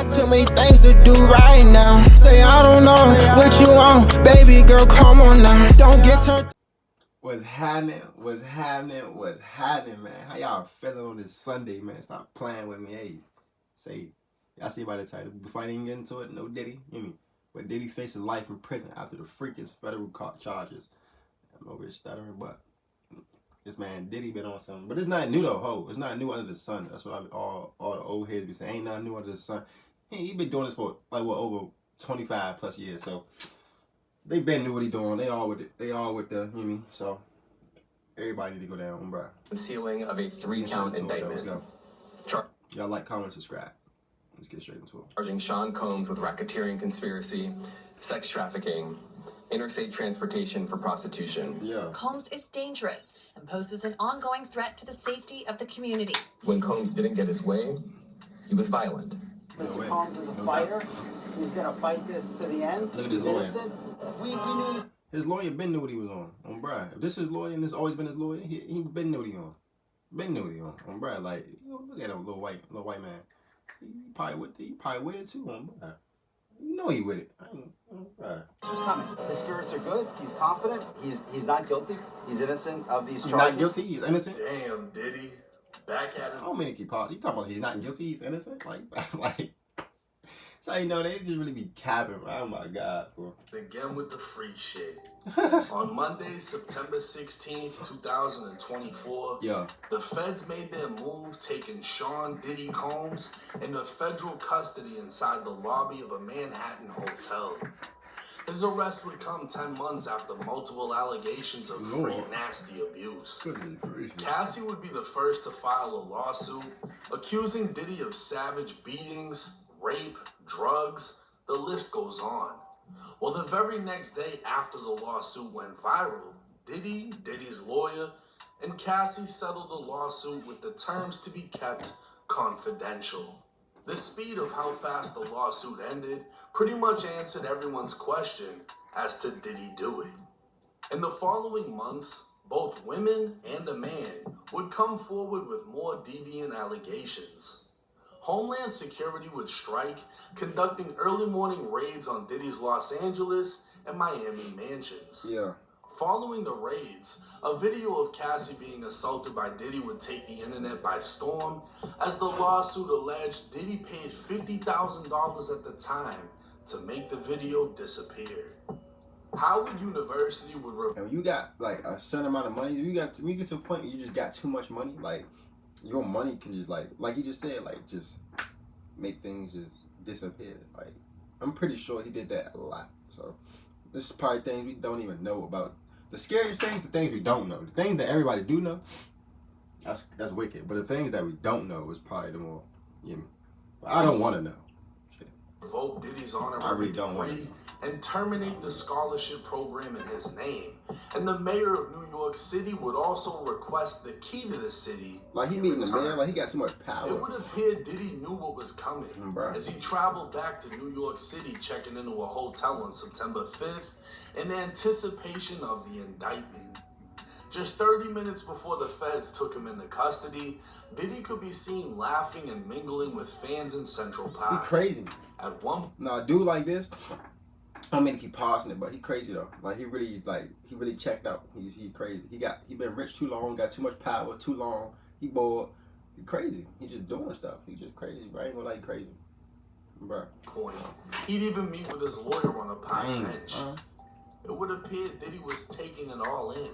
got too many things to do right now. Say I don't know what you want, baby girl, come on now. Don't get turned. What's happening? What's happening? What's happening, man? How y'all feeling on this Sunday, man? Stop playing with me. Hey, say, y'all see by the title. Before I even get into it, no Diddy, you mean? But Diddy faces life in prison after the freakiest federal court charges. I'm over here stuttering, but this man Diddy been on something. But it's not new though, ho. It's not new under the sun. That's what all the old heads be saying. Ain't nothing new under the sun. He been doing this for like what, over 25 plus years. So they been knew what he doing. They all with it. They all with the, you know what I mean? So everybody need to go down, bro. Concealing of a 3-count indictment. Let's go. Y'all like, comment, subscribe. Let's get straight into it. Charging Sean Combs with racketeering conspiracy, sex trafficking, interstate transportation for prostitution. Yeah. Combs is dangerous and poses an ongoing threat to the safety of the community. When Combs didn't get his way, he was violent. Mr. Combs is a fighter. He's gonna fight this to the end. Look at his lawyer. We knew his lawyer been knew what he was on Brad. If this is his lawyer and this always been his lawyer, he been knew what he on. Been knew what he on Brad. Like, you know, look at him, little white man. He probably with it too on Brad. You know he with it. He's coming. His spirits are good. He's confident. He's not guilty. He's innocent of these charges. He's not guilty. He's innocent. Damn, Diddy, back at it. How many keep pause? You talking about he's not guilty? He's innocent? Like. So you know they just really be capping. Oh my God, bro. Again with the free shit. On Monday, September 16th, 2024, yeah, the feds made their move, taking Sean Diddy Combs into federal custody inside the lobby of a Manhattan hotel. His arrest would come 10 months after multiple allegations of freak nasty abuse. Cassie would be the first to file a lawsuit accusing Diddy of savage beatings, rape, drugs, the list goes on. Well, the very next day after the lawsuit went viral, Diddy, Diddy's lawyer, and Cassie settled the lawsuit with the terms to be kept confidential. The speed of how fast the lawsuit ended pretty much answered everyone's question as to did he do it. In the following months, both women and a man would come forward with more deviant allegations. Homeland Security would strike, conducting early morning raids on Diddy's Los Angeles and Miami mansions. Yeah. Following the raids, a video of Cassie being assaulted by Diddy would take the internet by storm, as the lawsuit alleged Diddy paid $50,000 at the time to make the video disappear. Howard University would... And when you got like a certain amount of money, when you get to a point where you just got too much money, like your money can just like you just said, like just make things just disappear. Like I'm pretty sure he did that a lot. So this is probably things we don't even know about. The scariest things, the things we don't know. The things that everybody do know, that's wicked. But the things that we don't know is probably the more, you know. But I don't want to know. Shit. Revoke Diddy's honorary I really don't want degree to. And terminate the scholarship program in his name. And the mayor of New York City would also request the key to the city. Like he meeting the mayor, like he got too much power. It would appear Diddy knew what was coming Bro. as he traveled back to New York City, checking into a hotel on September 5th in anticipation of the indictment. Just 30 minutes before the feds took him into custody, Diddy could be seen laughing and mingling with fans in Central Park. He crazy. At one... Nah, a dude like this, I don't mean to keep pausing it, but he crazy though. Like he really checked out. He crazy. He been rich too long, got too much power too long. He bored. He crazy. He just doing stuff. He just crazy. Bro, I ain't gonna like crazy, bro. Point. He'd even meet with his lawyer on a park bench. It would appear Diddy was taking it all in.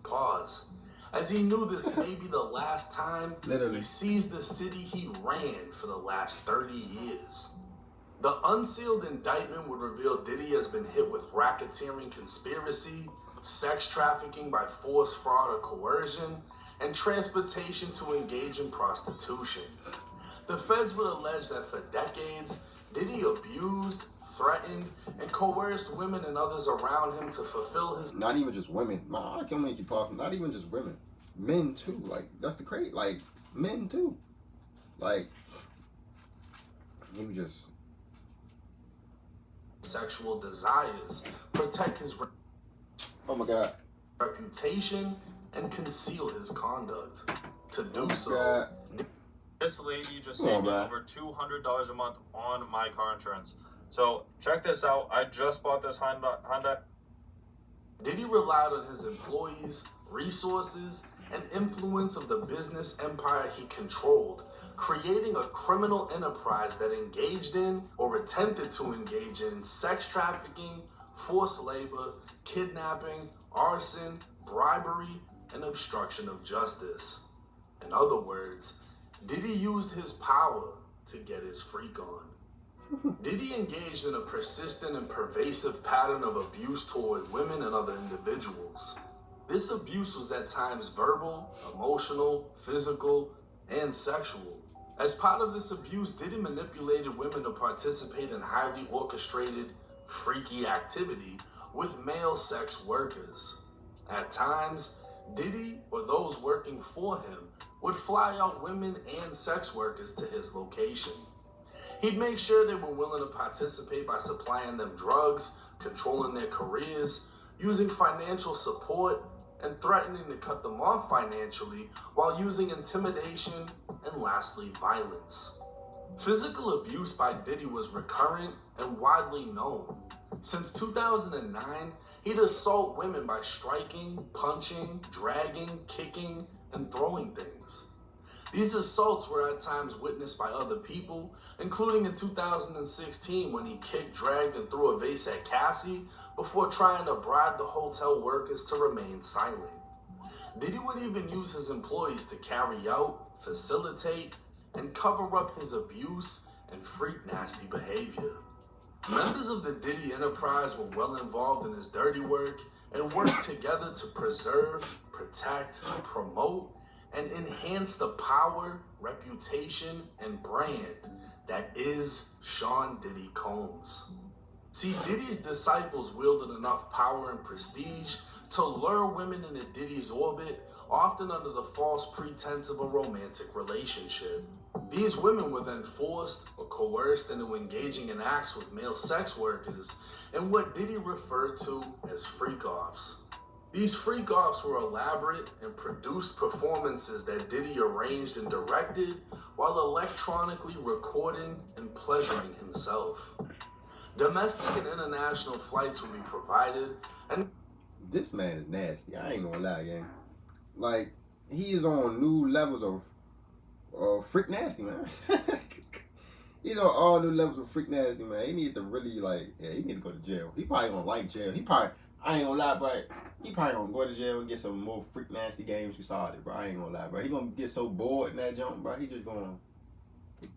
Pause. As he knew this may be the last time he sees the city he ran for the last 30 years. The unsealed indictment would reveal Diddy has been hit with racketeering conspiracy, sex trafficking by force, fraud, or coercion, and transportation to engage in prostitution. The feds would allege that for decades, Diddy abused, threatened, and coerced women and others around him to fulfill his... Not even just women. I can't make you pause. Not even just women. Men too. Like, that's the crazy. Like, men too. Like, you just... sexual desires, protect his oh my God. reputation, and conceal his conduct. To do so, God. This lady just Come on, saved me man. over $200 a month on my car insurance. So check this out. I just bought this Honda. Diddy relied on his employees, resources, and influence of the business empire he controlled, creating a criminal enterprise that engaged in or attempted to engage in sex trafficking, forced labor, kidnapping, arson, bribery, and obstruction of justice. In other words, Diddy used his power to get his freak on. Diddy engaged in a persistent and pervasive pattern of abuse toward women and other individuals. This abuse was at times verbal, emotional, physical, and sexual. As part of this abuse, Diddy manipulated women to participate in highly orchestrated, freaky activity with male sex workers. At times, Diddy or those working for him would fly out women and sex workers to his location. He'd make sure they were willing to participate by supplying them drugs, controlling their careers, using financial support, and threatening to cut them off financially while using intimidation and lastly violence. Physical abuse by Diddy was recurrent and widely known. Since 2009, he'd assault women by striking, punching, dragging, kicking, and throwing things. These assaults were at times witnessed by other people, including in 2016 when he kicked, dragged, and threw a vase at Cassie before trying to bribe the hotel workers to remain silent. Diddy would even use his employees to carry out, facilitate, and cover up his abuse and freak nasty behavior. Members of the Diddy enterprise were well involved in his dirty work and worked together to preserve, protect, promote, and enhance the power, reputation, and brand that is Sean Diddy Combs. See, Diddy's disciples wielded enough power and prestige to lure women into Diddy's orbit, often under the false pretense of a romantic relationship. These women were then forced or coerced into engaging in acts with male sex workers in what Diddy referred to as freak-offs. These freak-offs were elaborate and produced performances that Diddy arranged and directed while electronically recording and pleasuring himself. Domestic and international flights would be provided, and This man is nasty. I ain't gonna lie, gang. Like, he is on new levels of freak nasty, man. He's on all new levels of freak nasty, man. He needs to really, like, yeah, he need to go to jail. He probably gonna like jail. I ain't gonna lie, but he probably gonna go to jail and get some more freak nasty games he started, bro. I ain't gonna lie, bro. He gonna get so bored in that jump, bro. He just gonna,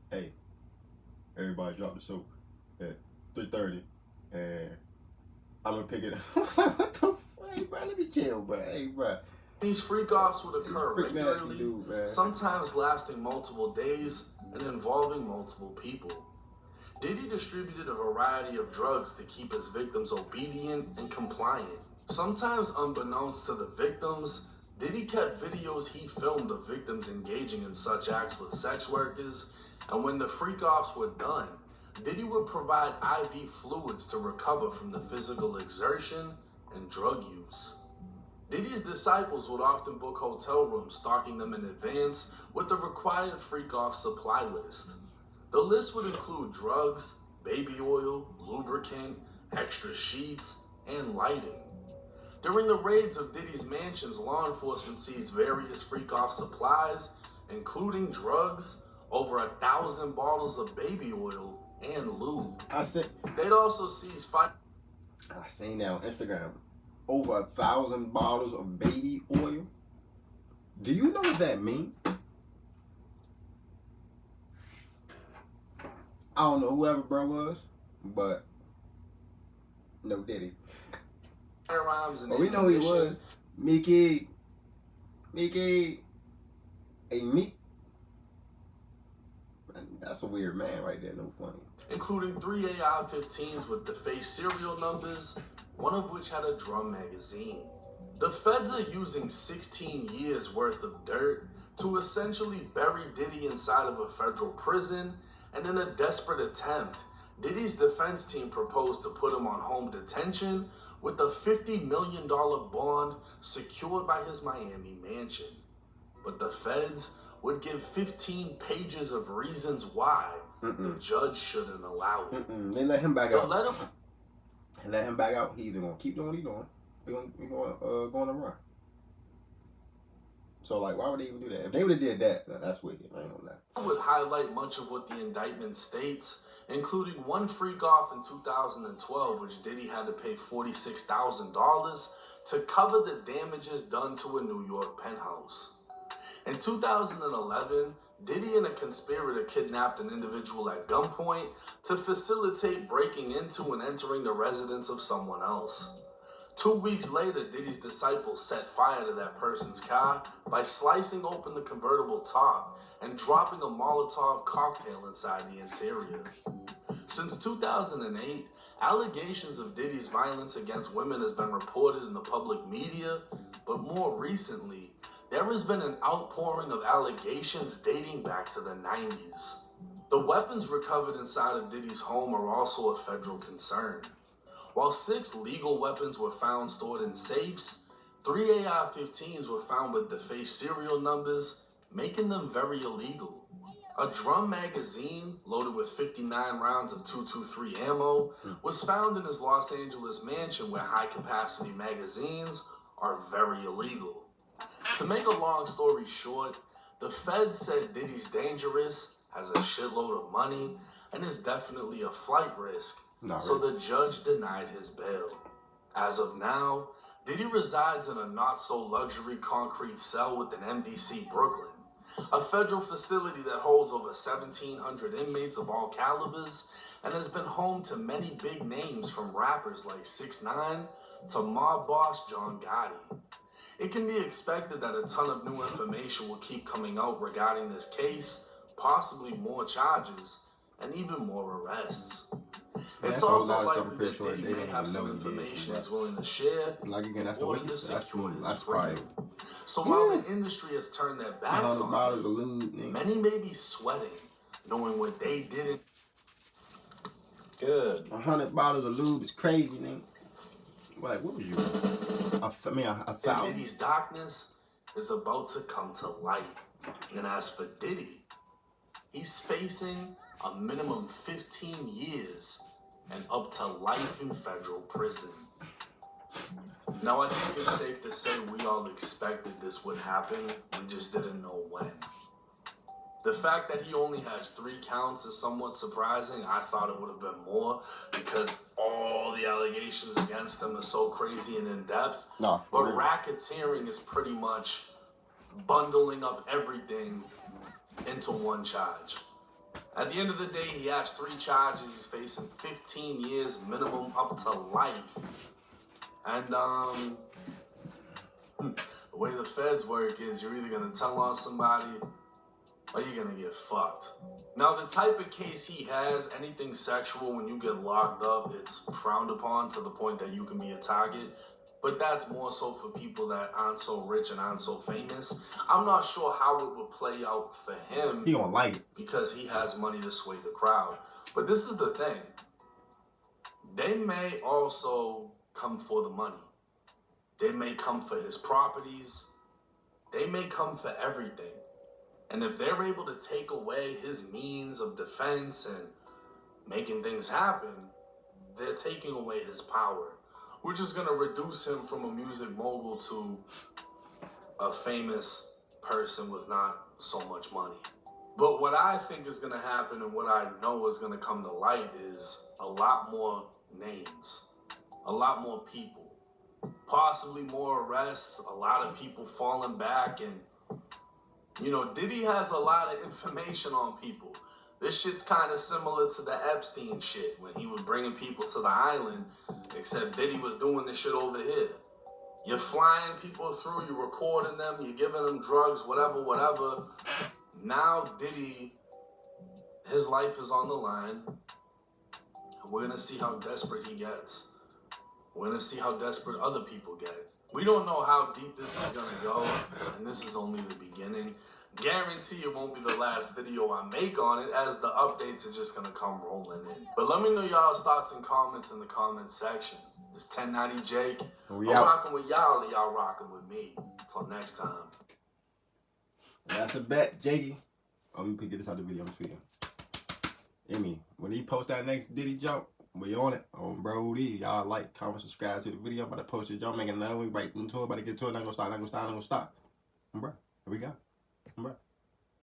hey, everybody drop the soap at 3:30, and I'm gonna pick it up. What the fuck, hey, bro? Let me chill, bro. Hey, bro. these freak-offs would occur Freak nasty regularly, dude, man. sometimes lasting multiple days and involving multiple people. Diddy distributed a variety of drugs to keep his victims obedient and compliant. Sometimes unbeknownst to the victims, Diddy kept videos he filmed of victims engaging in such acts with sex workers, and when the freak-offs were done, Diddy would provide IV fluids to recover from the physical exertion and drug use. Diddy's disciples would often book hotel rooms, stocking them in advance with the required freak-off supply list. The list would include drugs, baby oil, lubricant, extra sheets, and lighting. During the raids of Diddy's mansions, law enforcement seized various freak-off supplies, including drugs, over 1,000 bottles of baby oil, and lube. They'd also seize I seen that on Instagram. Over 1,000 bottles of baby oil. Do you know what that means? I don't know whoever bro was, but no Diddy. firearms and But we know he was. Mickey. Hey, Meek. Man, that's a weird man right there, no funny. including 3 AR-15s with defaced serial numbers, one of which had a drum magazine. The feds are using 16 years worth of dirt to essentially bury Diddy inside of a federal prison, and in a desperate attempt, Diddy's defense team proposed to put him on home detention with a $50 million bond secured by his Miami mansion. But the feds would give 15 pages of reasons why the judge shouldn't allow it. They let him back out. Let him back out. He either gonna keep doing what he doing, or he gonna go on a run. So like, why would they even do that? If they would have did that, that's wicked. I ain't gonna lie. would highlight much of what the indictment states, including one freak off in 2012, which Diddy had to pay $46,000 to cover the damages done to a New York penthouse. In 2011, Diddy and a conspirator kidnapped an individual at gunpoint to facilitate breaking into and entering the residence of someone else. 2 weeks later, Diddy's disciples set fire to that person's car by slicing open the convertible top and dropping a Molotov cocktail inside the interior. Since 2008, allegations of Diddy's violence against women has been reported in the public media, but more recently, there has been an outpouring of allegations dating back to the 90s. The weapons recovered inside of Diddy's home are also a federal concern. While 6 legal weapons were found stored in safes, 3 AR-15s were found with defaced serial numbers, making them very illegal. A drum magazine loaded with 59 rounds of .223 ammo was found in his Los Angeles mansion, where high-capacity magazines are very illegal. To make a long story short, the feds said Diddy's dangerous, has a shitload of money, and is definitely a flight risk, so the judge denied his bail. As of now, Diddy resides in a not-so-luxury concrete cell within MDC Brooklyn, a federal facility that holds over 1,700 inmates of all calibers and has been home to many big names from rappers like 6ix9ine to mob boss John Gotti. It can be expected that a ton of new information will keep coming out regarding this case, possibly more charges, and even more arrests. It's also likely that Diddy may have some information he's willing to share in order to secure his freedom. So while the industry has turned their backs on him, many may be sweating, knowing what they didn't. Good. 100 bottles of lube is crazy, nigga. Like, what was you? A 1,000. Diddy's darkness is about to come to light. And as for Diddy, he's facing a minimum 15 years and up to life in federal prison. Now, I think it's safe to say we all expected this would happen, we just didn't know when. The fact that he only has 3 counts is somewhat surprising. I thought it would have been more because all the allegations against him are so crazy and in-depth. But racketeering is pretty much bundling up everything into one charge. At the end of the day, he has 3 charges. He's facing 15 years minimum up to life. And the way the feds work is you're either going to tell on somebody or you're going to get fucked. Now, the type of case he has, anything sexual, when you get locked up, it's frowned upon to the point that you can be a target. But that's more so for people that aren't so rich and aren't so famous. I'm not sure how it would play out for him. He gonna like it. Because he has money to sway the crowd. But this is the thing. They may also come for the money. They may come for his properties. They may come for everything. And if they're able to take away his means of defense and making things happen, they're taking away his power. We're just going to reduce him from a music mogul to a famous person with not so much money. But what I think is going to happen and what I know is going to come to light is a lot more names, a lot more people, possibly more arrests, a lot of people falling back. And, you know, Diddy has a lot of information on people. This shit's kind of similar to the Epstein shit when he was bringing people to the island, except Diddy was doing this shit over here. You're flying people through, you're recording them, you're giving them drugs, whatever. Now Diddy, his life is on the line. And we're going to see how desperate he gets. We're going to see how desperate other people get. We don't know how deep this is going to go, and this is only the beginning. Guarantee it won't be the last video I make on it, as the updates are just going to come rolling in. But let me know y'all's thoughts and comments in the comment section. It's 1090 Jake. I'm rocking with y'all, and y'all rocking with me. Until next time. That's a bet, Jakey. Oh, let me get this out of the video. I'm tweeting. When he post that next Diddy jump, we on it. On Brody. Y'all like, comment, subscribe to the video. I'm about to post it. Y'all making another one right into it. About to get to it. Not gonna stop. Bro, here we go. Bro.